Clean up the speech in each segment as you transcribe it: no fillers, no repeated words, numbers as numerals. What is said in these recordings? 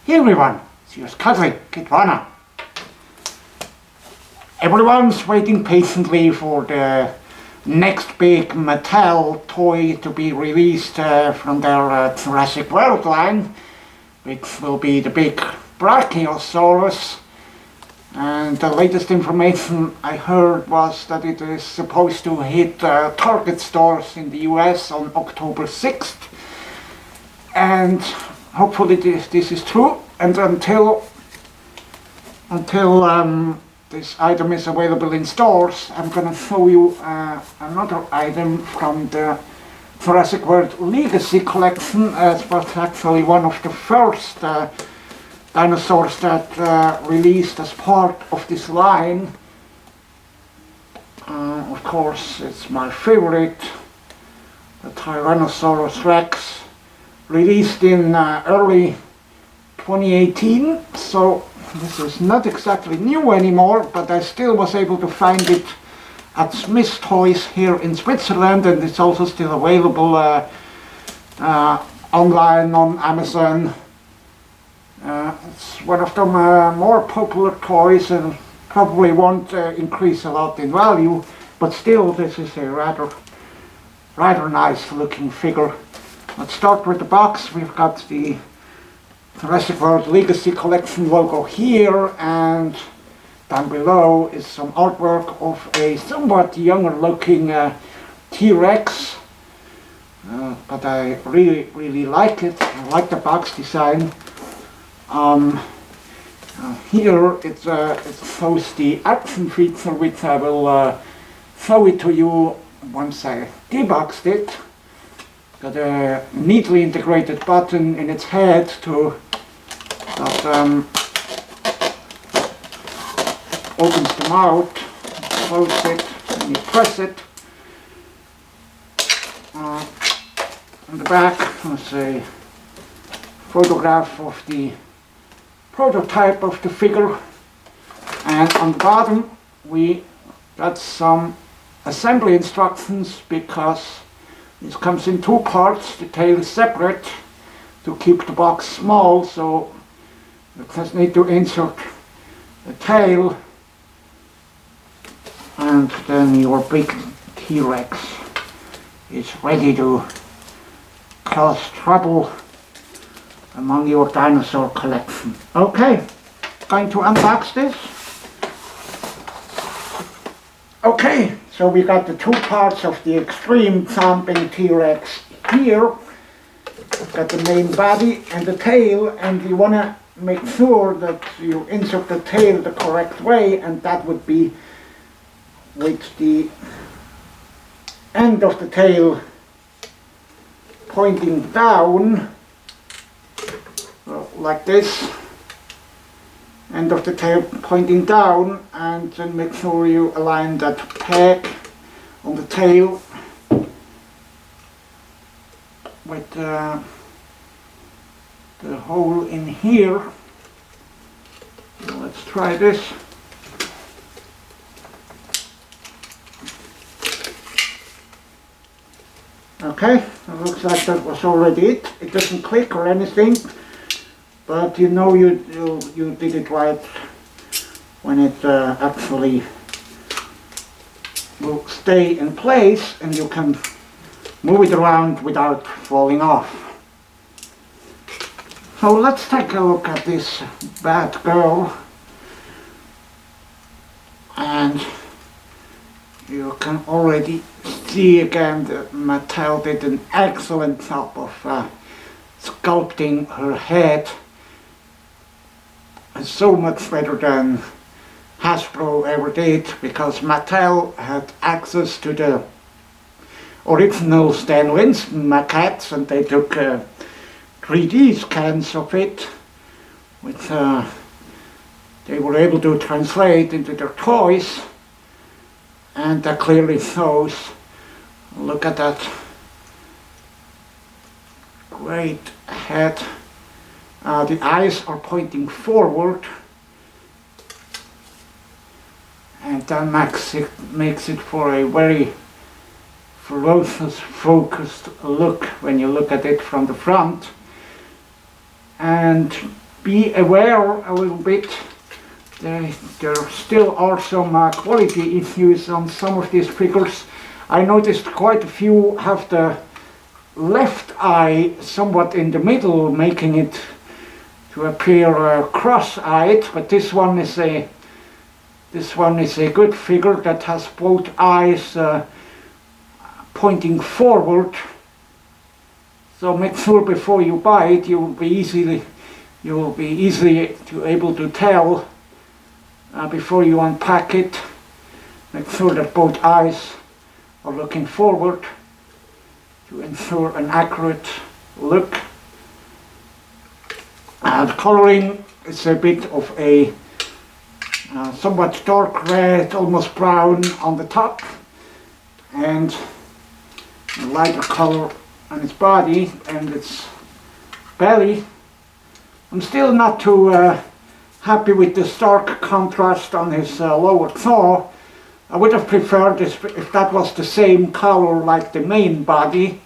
Hey everyone, it's yours Cuddly, Kitwana. Everyone's waiting patiently for the next big Mattel toy to be released from their Jurassic World line, which will be the big Brachiosaurus. And the latest information I heard was that it is supposed to hit Target stores in the US on October 6th. And hopefully this is true. And until this item is available in stores, I'm going to show you another item from the Jurassic World Legacy collection. It was actually one of the first dinosaurs that released as part of this line. Of course, it's my favorite, the Tyrannosaurus Rex, released in early 2018, so this is not exactly new anymore, but I still was able to find it at Smith's Toys here in Switzerland, and it's also still available online on Amazon. It's one of the more popular toys and probably won't increase a lot in value, but still this is a rather nice looking figure. Let's start with the box. We've got the Jurassic World Legacy Collection logo here, and down below is some artwork of a somewhat younger looking T-Rex. But I really like it. I like the box design. Here it shows the action feature, which I will show it to you once I deboxed it. Got a neatly integrated button in its head that opens the mouth, closes it, and you press it. On the back there's a photograph of the prototype of the figure, and on the bottom we got some assembly instructions, because this comes in two parts. The tail is separate to keep the box small, so you just need to insert the tail, and then your big T-Rex is ready to cause trouble among your dinosaur collection. Okay, going to unbox this. Okay, so we got the two parts of the Extreme Chompin T-Rex here. We've got the main body and the tail, and you want to make sure that you insert the tail the correct way, and that would be with the end of the tail pointing down, like this. End of the tail pointing down, and then make sure you align that peg on the tail with the hole in here. Let's try this. Okay, it looks like that was already it. It doesn't click or anything, but you know you did it right when it actually will stay in place, and you can move it around without falling off. So let's take a look at this bad girl, and you can already see again that Mattel did an excellent job of sculpting her head. It's so much better than Hasbro ever did, because Mattel had access to the original Stan Winston maquettes, and they took 3D scans of it, which they were able to translate into their toys, and that clearly shows. Look at that great head. The eyes are pointing forward, and that makes it for a very ferocious, focused look when you look at it from the front. And be aware a little bit. There still are some quality issues on some of these figures. I noticed quite a few have the left eye somewhat in the middle, making it to appear cross-eyed, but this one is a good figure that has both eyes pointing forward. So make sure before you buy it you will be easily able to tell before you unpack it. Make sure that both eyes are looking forward to ensure an accurate look. The coloring is a bit of a somewhat dark red, almost brown on the top, and a lighter color on its body and its belly. I'm still not too happy with the stark contrast on his lower jaw. I would have preferred this if that was the same color like the main body.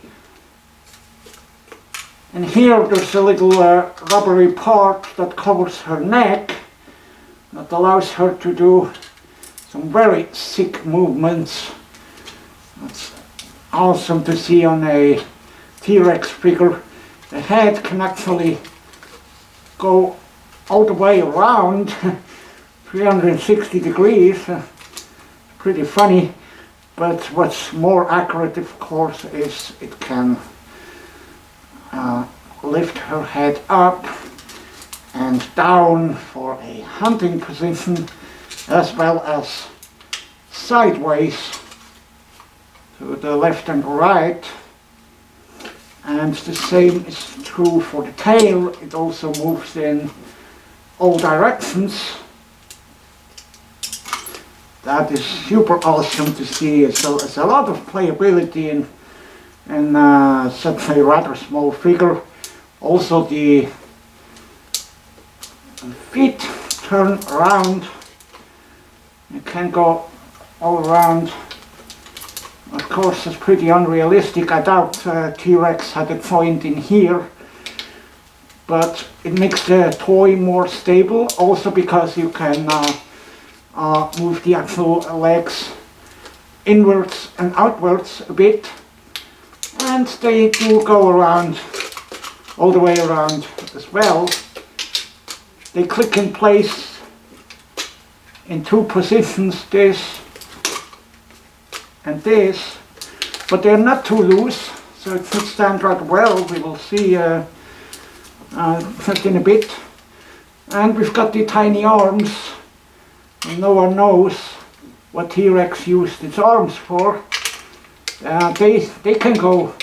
And here there's a little rubbery part that covers her neck that allows her to do some very sick movements. That's awesome to see on a T-Rex figure. The head can actually go all the way around 360 degrees. Pretty funny, but what's more accurate, of course, is it can lift her head up and down for a hunting position, as well as sideways to the left and right. And the same is true for the tail. It also moves in all directions. That is super awesome to see. It's a lot of playability in such a rather small figure. Also the feet turn around. You can go all around. Of course, it's pretty unrealistic. I doubt T-Rex had a joint in here, but it makes the toy more stable. Also because you can move the actual legs inwards and outwards a bit, and they do go around all the way around as well. They click in place in two positions, this and this, but they're not too loose, so it should stand rather well. We will see just in a bit. And we've got the tiny arms, and no one knows what T-Rex used its arms for. They can go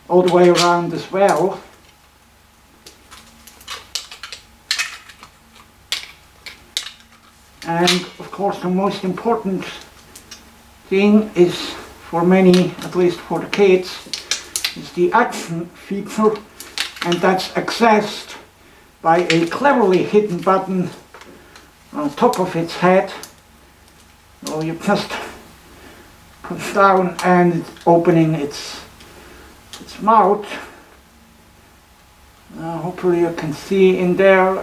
all the way around as well. And of course the most important thing is, for many, at least for the kids, is the action feature, and that's accessed by a cleverly hidden button on top of its head. So you just push down and it's opening its mouth. Hopefully you can see in there.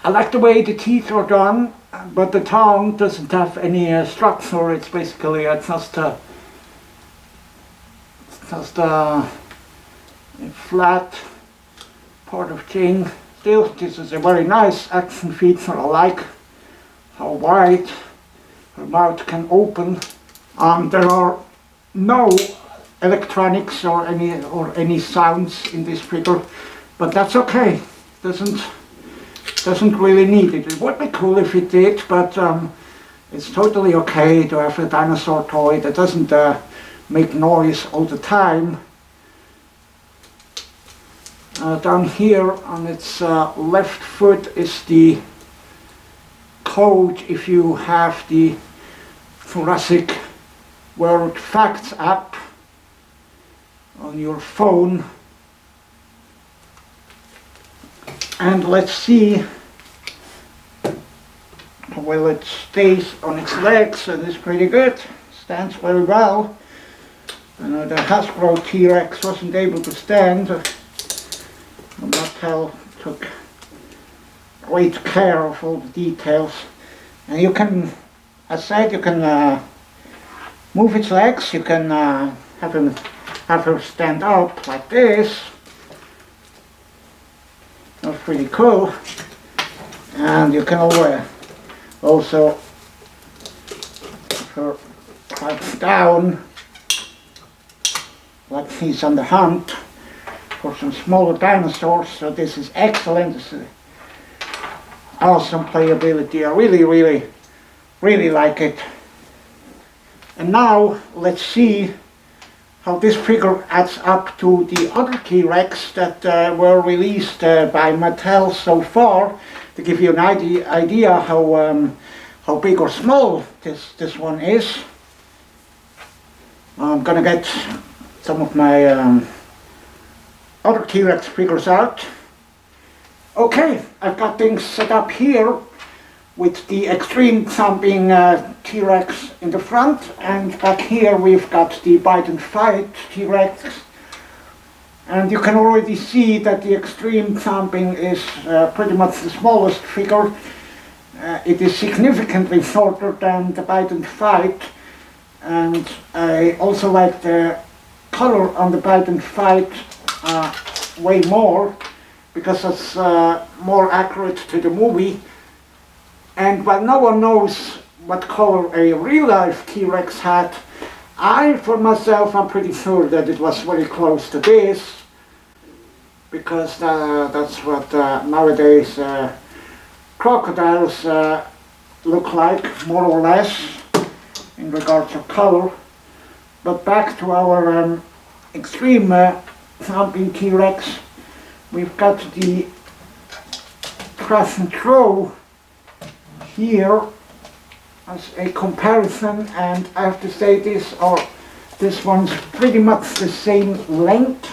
I like the way the teeth are done, but the tongue doesn't have any structure. It's basically just a flat part of thing. Still, this is a very nice action feature. I like how wide her mouth can open. There are no electronics or any sounds in this figure, but that's okay. Doesn't really need it. It would be cool if it did, but it's totally okay to have a dinosaur toy that doesn't make noise all the time. Down here on its left foot is the code if you have the Jurassic World Facts app on your phone. And let's see, well, it stays on its legs, and it's pretty good, stands very well. The Hasbro T-Rex wasn't able to stand. I'm not Mattel took great care of all the details. And you can, as I said, you can move its legs, you can have her stand up like this. That's pretty cool. And you can also have her crouch down like he's on the hunt for some smaller dinosaurs. So this is excellent. This is awesome playability. I really like it. And now let's see how this figure adds up to the other T-Rex that were released by Mattel so far, to give you an idea how big or small this one is. I'm gonna get some of my other T-Rex figures out. Okay, I've got things set up here with the Extreme Chompin T-Rex in the front, and back here we've got the Bite and Fight T-Rex. And you can already see that the Extreme Chompin is pretty much the smallest figure. It is significantly shorter than the Bite and Fight, and I also like the color on the Bite and Fight way more, because it's more accurate to the movie. And while no one knows what color a real-life T-Rex had, I, for myself, I'm pretty sure that it was very close to this, because that's what nowadays crocodiles look like, more or less, in regards to color. But back to our Extreme Chompin T-Rex, we've got the crash and throw here as a comparison, and I have to say this one's pretty much the same length,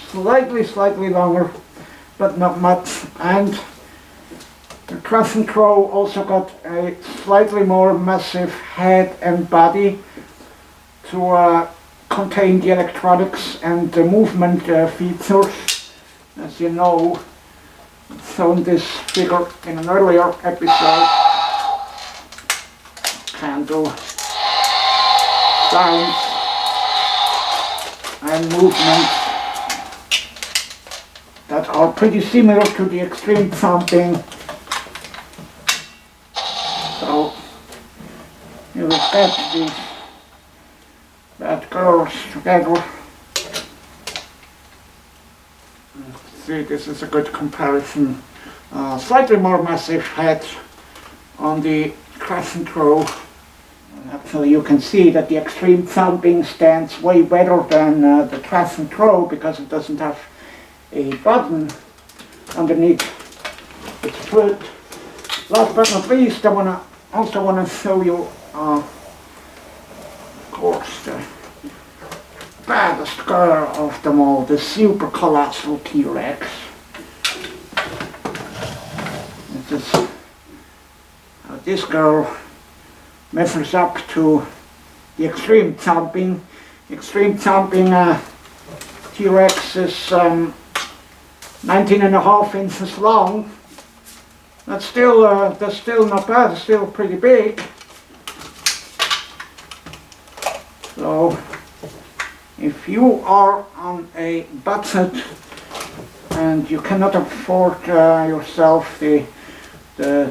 slightly longer, but not much. And the crash and throw also got a slightly more massive head and body to contain the electronics and the movement features. As you know, I've shown this figure in an earlier episode. Can do sounds and movements that are pretty similar to the Extreme Chompin. So you will get these bad girls together. See, this is a good comparison. Slightly more massive head on the crash and throw. Actually, you can see that the Extreme Chompin stands way better than the crash and throw, because it doesn't have a button underneath its foot. Last but not least, I also want to show you, of course, the baddest girl of them all, the super colossal T-Rex. This is how this girl measures up to the Extreme Chompin. Extreme Chompin T-Rex is 19.5 inches long. That's still not bad. It's still pretty big. So if you are on a budget and you cannot afford yourself the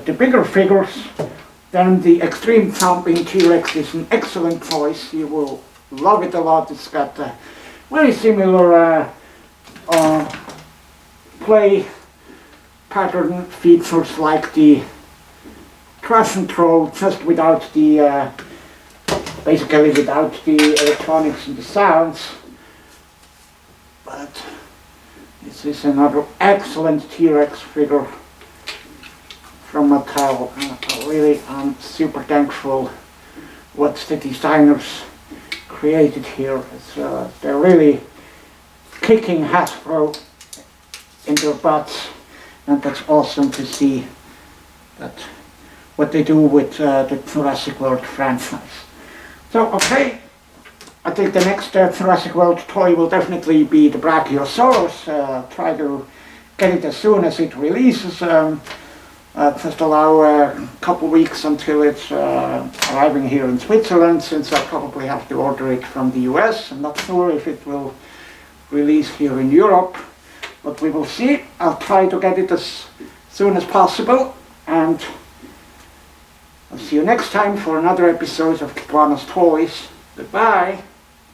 bigger figures, then the Extreme Chompin T-Rex is an excellent choice. You will love it a lot. It's got very similar play pattern features like the crash and throw, just without the basically without the electronics and the sounds. But this is another excellent T-Rex figure from Mattel. I'm super thankful what the designers created here. They're really kicking Hasbro in their butts, and that's awesome to see that what they do with the Jurassic World franchise. So, okay, I think the next Jurassic World toy will definitely be the Brachiosaurus. Try to get it as soon as it releases. Just allow a couple weeks until it's arriving here in Switzerland, since I probably have to order it from the US. I'm not sure if it will release here in Europe, but we will see. I'll try to get it as soon as possible, and I'll see you next time for another episode of Kitwana's Toys. Goodbye.